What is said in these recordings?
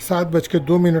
7:02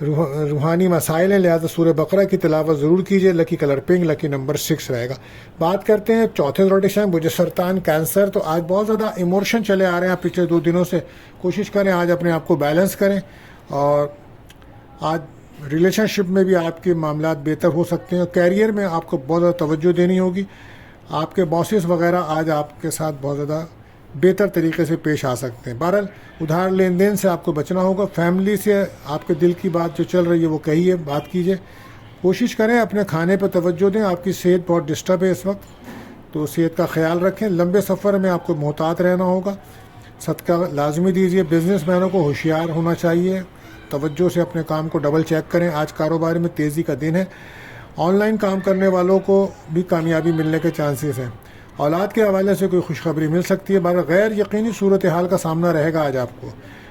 روحانی مسائل ہیں، لہٰذا سورہ بقرہ کی تلاوت ضرور کیجیے. لکی کلر پنک، لکی نمبر 6 رہے گا. بات کرتے ہیں چوتھے روٹیشن، مجھے سرطان کینسر. تو آج بہت زیادہ ایموشن چلے آ رہے ہیں پچھلے 2 دنوں سے. کوشش کریں آج اپنے آپ کو بیلنس کریں، اور آج ریلیشن شپ میں بھی آپ کے معاملات بہتر ہو سکتے ہیں. کیریئر میں آپ کو بہت زیادہ توجہ دینی ہوگی. آپ کے باسز وغیرہ آج آپ کے ساتھ بہت زیادہ بہتر طریقے سے پیش آ سکتے ہیں. بہرحال ادھار لین دین سے آپ کو بچنا ہوگا. فیملی سے آپ کے دل کی بات جو چل رہی ہے وہ کہیے، بات کیجیے. کوشش کریں اپنے کھانے پہ توجہ دیں. آپ کی صحت بہت ڈسٹرب ہے اس وقت، تو صحت کا خیال رکھیں. لمبے سفر میں آپ کو محتاط رہنا ہوگا. صدقہ لازمی دیجیے. بزنس مینوں کو ہوشیار ہونا چاہیے، توجہ سے اپنے کام کو ڈبل چیک کریں. آج کاروبار میں تیزی کا دن ہے. آن لائن کام کرنے والوں کو بھی کامیابی ملنے کے چانسز ہیں. اولاد کے حوالے سے کوئی خوشخبری مل سکتی ہے، مگر غیر یقینی صورتحال کا سامنا رہے گا آج آپ کو.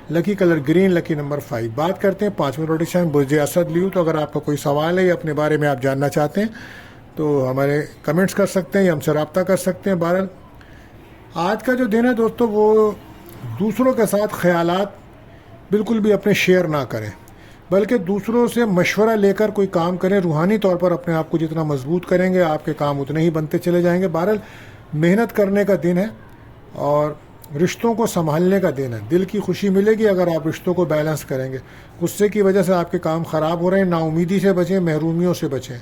لکی کلر گرین، لکی نمبر 5. بات کرتے ہیں 5ویں روٹیشن، برج اسد لیو. تو اگر آپ کا کوئی سوال ہے یا اپنے بارے میں آپ جاننا چاہتے ہیں تو ہمارے کمنٹس کر سکتے ہیں یا ہم سے رابطہ کر سکتے ہیں. بہرحال آج کا جو دن ہے دوستو، وہ دوسروں کے ساتھ خیالات بالکل بھی اپنے شیئر نہ کریں، بلکہ دوسروں سے مشورہ لے کر کوئی کام کریں. روحانی طور پر اپنے آپ کو جتنا مضبوط کریں گے، آپ کے کام اتنے ہی بنتے چلے جائیں گے. بہرحال محنت کرنے کا دن ہے اور رشتوں کو سنبھالنے کا دن ہے. دل کی خوشی ملے گی اگر آپ رشتوں کو بیلنس کریں گے. غصے کی وجہ سے آپ کے کام خراب ہو رہے ہیں. نا امیدی سے بچیں، محرومیوں سے بچیں.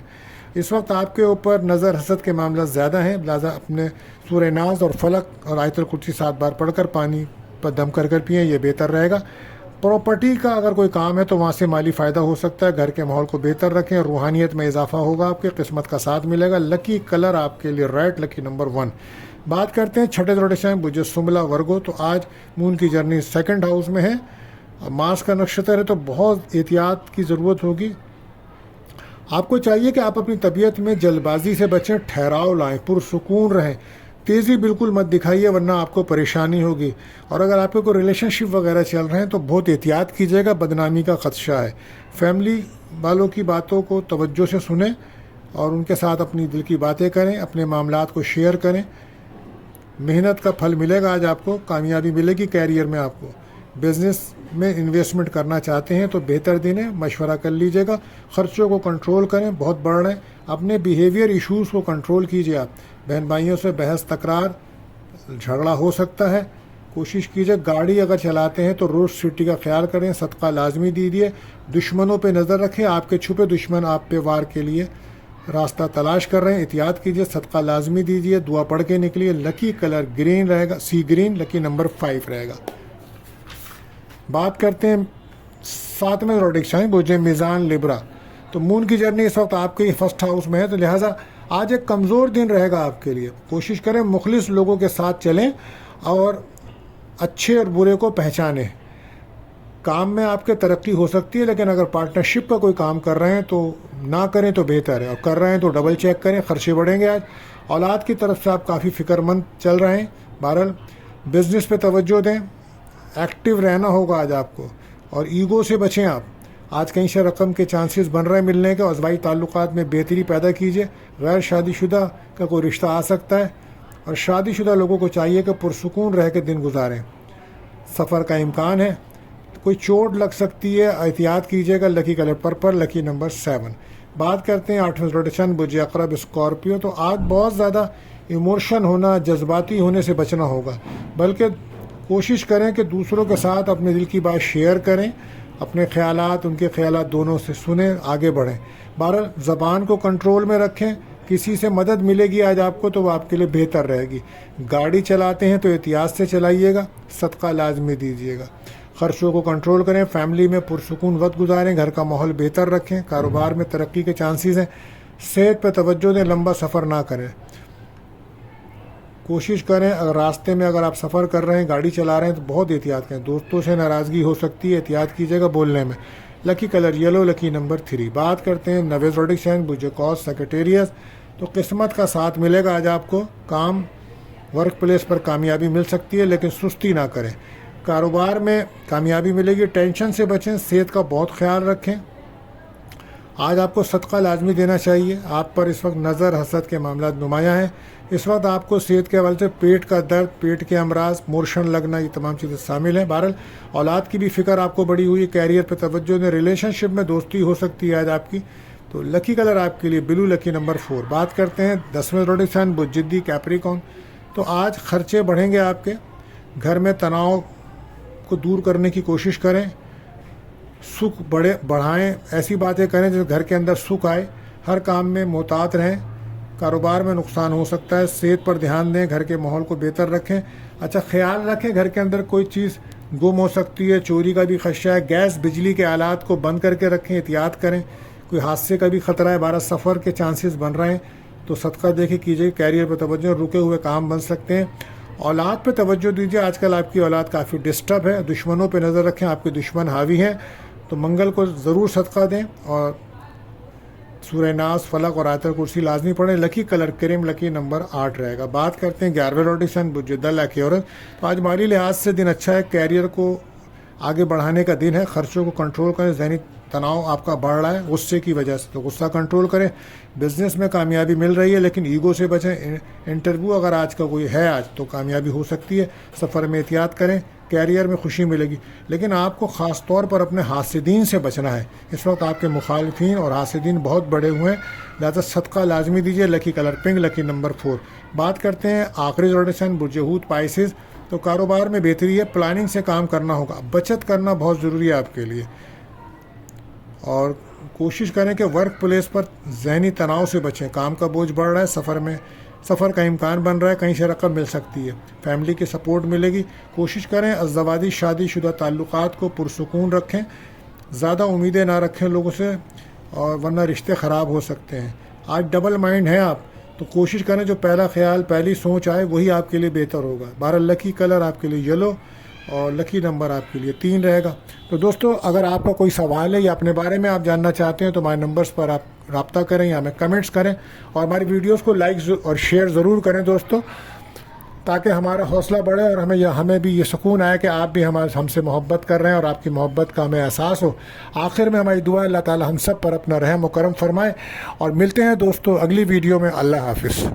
اس وقت آپ کے اوپر نظر حسد کے معاملات زیادہ ہیں، لہٰذا اپنے سورہ ناز اور فلق اور آیت الکرسی 7 بار پڑھ کر پانی پر دم کر پئیں، یہ بہتر رہے گا. پراپرٹی کا اگر کوئی کام ہے تو وہاں سے مالی فائدہ ہو سکتا ہے. گھر کے ماحول کو بہتر رکھیں. روحانیت میں اضافہ ہوگا، آپ کے قسمت کا ساتھ ملے گا. لکی کلر آپ کے لیے ریڈ، لکی نمبر 1. بات کرتے ہیں چھٹے روٹیشن، برج سنبلہ ورگو. تو آج مون کی جرنی 2nd ہاؤس میں ہے. ماس کا نکشتر ہے تو بہت احتیاط کی ضرورت ہوگی. آپ کو چاہیے کہ آپ اپنی طبیعت میں جلد بازی سے بچیں، ٹھہراؤ لائیں، پرسکون رہیں. تیزی بالکل مت دکھائیے ورنہ آپ کو پریشانی ہوگی. اور اگر آپ کے کوئی ریلیشن شپ وغیرہ چل رہے ہیں تو بہت احتیاط کیجیے گا، بدنامی کا خدشہ ہے. فیملی والوں کی باتوں کو توجہ سے سنیں اور ان کے ساتھ اپنی دل کی باتیں کریں، اپنے معاملات کو شیئر کریں. محنت کا پھل ملے گا آج آپ کو، کامیابی ملے گی کیریئر میں آپ کو. بزنس میں انویسٹمنٹ کرنا چاہتے ہیں تو بہتر دن ہے، مشورہ کر لیجیے گا. خرچوں کو کنٹرول کریں، بہت بڑھ رہے ہیں. اپنے بیہیویئر ایشوز کو کنٹرول کیجیے. آپ بہن بھائیوں سے بحث تکرار جھگڑا ہو سکتا ہے. کوشش کیجیے گاڑی اگر چلاتے ہیں تو روڈ سیفٹی کا خیال کریں. صدقہ لازمی دیجیے. دشمنوں پہ نظر رکھیں، آپ کے چھپے دشمن آپ پہ وار کے لیے راستہ تلاش کر رہے ہیں. احتیاط کیجیے، صدقہ لازمی دیجیے، دعا پڑھ کے نکلیے. لکی کلر گرین رہے گا، سی گرین، لکی نمبر 5 رہے گا. بات کرتے ہیں 7ویں روٹیشن، برج میزان لیبرا. تو مون کی جرنی اس وقت آپ کے 1st ہاؤس میں ہے، تو لہٰذا آج ایک کمزور دن رہے گا آپ کے لیے. کوشش کریں مخلص لوگوں کے ساتھ چلیں اور اچھے اور برے کو پہچانیں. کام میں آپ کے ترقی ہو سکتی ہے، لیکن اگر پارٹنرشپ کا کوئی کام کر رہے ہیں تو نہ کریں تو بہتر ہے، اور کر رہے ہیں تو ڈبل چیک کریں. خرچے بڑھیں گے آج. اولاد کی طرف سے آپ کافی فکر مند چل رہے ہیں. بہرحال بزنس پہ توجہ دیں، ایکٹیو رہنا ہوگا آج آپ کو، اور ایگو سے بچیں آپ. آج کہیں سے رقم کے چانسز بن رہے ہیں ملنے کے. ازوائی تعلقات میں بہتری پیدا کیجیے. غیر شادی شدہ کا کوئی رشتہ آ سکتا ہے، اور شادی شدہ لوگوں کو چاہیے کہ پرسکون رہ کے دن گزاریں. سفر کا امکان ہے، کوئی چوٹ لگ سکتی ہے، احتیاط کیجیے گا. لکی کلر پرپل، لکی نمبر 7. بات کرتے ہیں 8ویں روٹیشن، برج عقرب اسکارپیو. تو آج بہت زیادہ ایموشن ہونا، جذباتی ہونے سے بچنا ہوگا، بلکہ کوشش کریں کہ دوسروں کے ساتھ اپنے دل کی بات شیئر کریں. اپنے خیالات، ان کے خیالات دونوں سے سنیں، آگے بڑھیں. بہرحال زبان کو کنٹرول میں رکھیں. کسی سے مدد ملے گی آج آپ کو تو وہ آپ کے لیے بہتر رہے گی. گاڑی چلاتے ہیں تو احتیاط سے چلائیے گا. صدقہ لازمی دیجیے گا. خرچوں کو کنٹرول کریں. فیملی میں پرسکون وقت گزاریں. گھر کا ماحول بہتر رکھیں. کاروبار میں ترقی کے چانسز ہیں. صحت پہ توجہ دیں. لمبا سفر نہ کریں. کوشش کریں اگر راستے میں اگر آپ سفر کر رہے ہیں، گاڑی چلا رہے ہیں تو بہت احتیاط کریں. دوستوں سے ناراضگی ہو سکتی ہے، احتیاط کیجیے گا بولنے میں. لکی کلر یلو، لکی نمبر 3. بات کرتے ہیں 9ویں روٹیشن، برج قوس سیکریٹریس. تو قسمت کا ساتھ ملے گا آج آپ کو. کام ورک پلیس پر کامیابی مل سکتی ہے، لیکن سستی نہ کریں. کاروبار میں کامیابی ملے گی. ٹینشن سے بچیں. صحت کا بہت خیال رکھیں. آج آپ کو صدقہ لازمی دینا چاہیے. آپ پر اس وقت نظر حسد کے معاملات نمایاں ہیں. اس وقت آپ کو صحت کے حوالے سے پیٹ کا درد، پیٹ کے امراض، مورشن لگنا، یہ تمام چیزیں شامل ہیں. بہرحال اولاد کی بھی فکر آپ کو بڑی ہوئی، کیریئر پہ توجہ دیں، ریلیشن شپ میں دوستی ہو سکتی ہے آج آپ کی. تو لکی کلر آپ کے لیے بلو، لکی نمبر 4. بات کرتے ہیں 10ویں روڈیسن بجدی کیپریکون. تو آج خرچے بڑھیں گے آپ کے. گھر میں تناؤ کو دور کرنے کی کوشش کریں، سکھ بڑھائیں، ایسی باتیں کریں جس گھر کے اندر سکھ آئے. ہر کام میں محتاط رہیں، کاروبار میں نقصان ہو سکتا ہے. صحت پر دھیان دیں، گھر کے ماحول کو بہتر رکھیں. اچھا خیال رکھیں گھر کے اندر کوئی چیز گم ہو سکتی ہے، چوری کا بھی خدشہ ہے. گیس بجلی کے آلات کو بند کر کے رکھیں، احتیاط کریں. کوئی حادثے کا بھی خطرہ ہے، 12 سفر کے چانسز بن رہے ہیں. تو صدقہ دیکھے کیجیے. کیریئر پہ توجہ، رکے ہوئے کام بن سکتے ہیں. اولاد پہ توجہ دیجیے. آج کل آپ کی اولاد کافی ڈسٹرب ہے. دشمنوں پہ نظر رکھیں، آپ کے دشمن حاوی ہیں. تو منگل کو ضرور صدقہ دیں اور سورہ ناس، فلق اور آیت الکرسی لازمی پڑھیں. لکی کلر کریم، لکی نمبر 8 رہے گا. بات کرتے ہیں 11ویں روڈیسن بجدہ لکی عورت. تو آج مالی لحاظ سے دن اچھا ہے. کیریئر کو آگے بڑھانے کا دن ہے. خرچوں کو کنٹرول کریں. ذہنی تناؤ آپ کا بڑھ رہا ہے غصے کی وجہ سے، تو غصہ کنٹرول کریں. بزنس میں کامیابی مل رہی ہے لیکن ایگو سے بچیں. انٹرویو اگر آج کا کوئی ہے آج تو کامیابی ہو سکتی ہے. سفر میں احتیاط کریں. کیریئر میں خوشی ملے گی لیکن آپ کو خاص طور پر اپنے حاسدین سے بچنا ہے. اس وقت آپ کے مخالفین اور حاسدین بہت بڑے ہوئے ہیں، لہٰذا صدقہ لازمی دیجیے. لکی کلر پنک، لکی نمبر 4. بات کرتے ہیں آخری روڈیسن برج حوت پائسز. تو کاروبار میں بہتری ہے. پلاننگ سے کام کرنا ہوگا. بچت کرنا بہت ضروری ہے آپ کے لیے، اور کوشش کریں کہ ورک پلیس پر ذہنی تناؤ سے بچیں. کام کا بوجھ بڑھ رہا ہے، سفر کا امکان بن رہا ہے، کہیں سے رقم مل سکتی ہے. فیملی کی سپورٹ ملے گی. کوشش کریں ازدواجی شادی شدہ تعلقات کو پرسکون رکھیں. زیادہ امیدیں نہ رکھیں لوگوں سے، اور ورنہ رشتے خراب ہو سکتے ہیں. آج ڈبل مائنڈ ہیں آپ، تو کوشش کریں جو پہلا خیال، پہلی سوچ آئے وہی آپ کے لیے بہتر ہوگا. 12 لکی کلر آپ کے لیے یلو اور لکی نمبر آپ کے لیے 3 رہے گا. تو دوستو اگر آپ کا کوئی سوال ہے یا اپنے بارے میں آپ جاننا چاہتے ہیں تو ہمارے نمبرز پر آپ رابطہ کریں یا ہمیں کمنٹس کریں، اور ہماری ویڈیوز کو لائک اور شیئر ضرور کریں دوستو، تاکہ ہمارا حوصلہ بڑھے اور ہمیں بھی یہ سکون آئے کہ آپ بھی ہم سے محبت کر رہے ہیں اور آپ کی محبت کا ہمیں احساس ہو. آخر میں ہماری دعا اللہ تعالی ہم سب پر اپنا رحم و کرم فرمائے. اور ملتے ہیں دوستو اگلی ویڈیو میں. اللہ حافظ.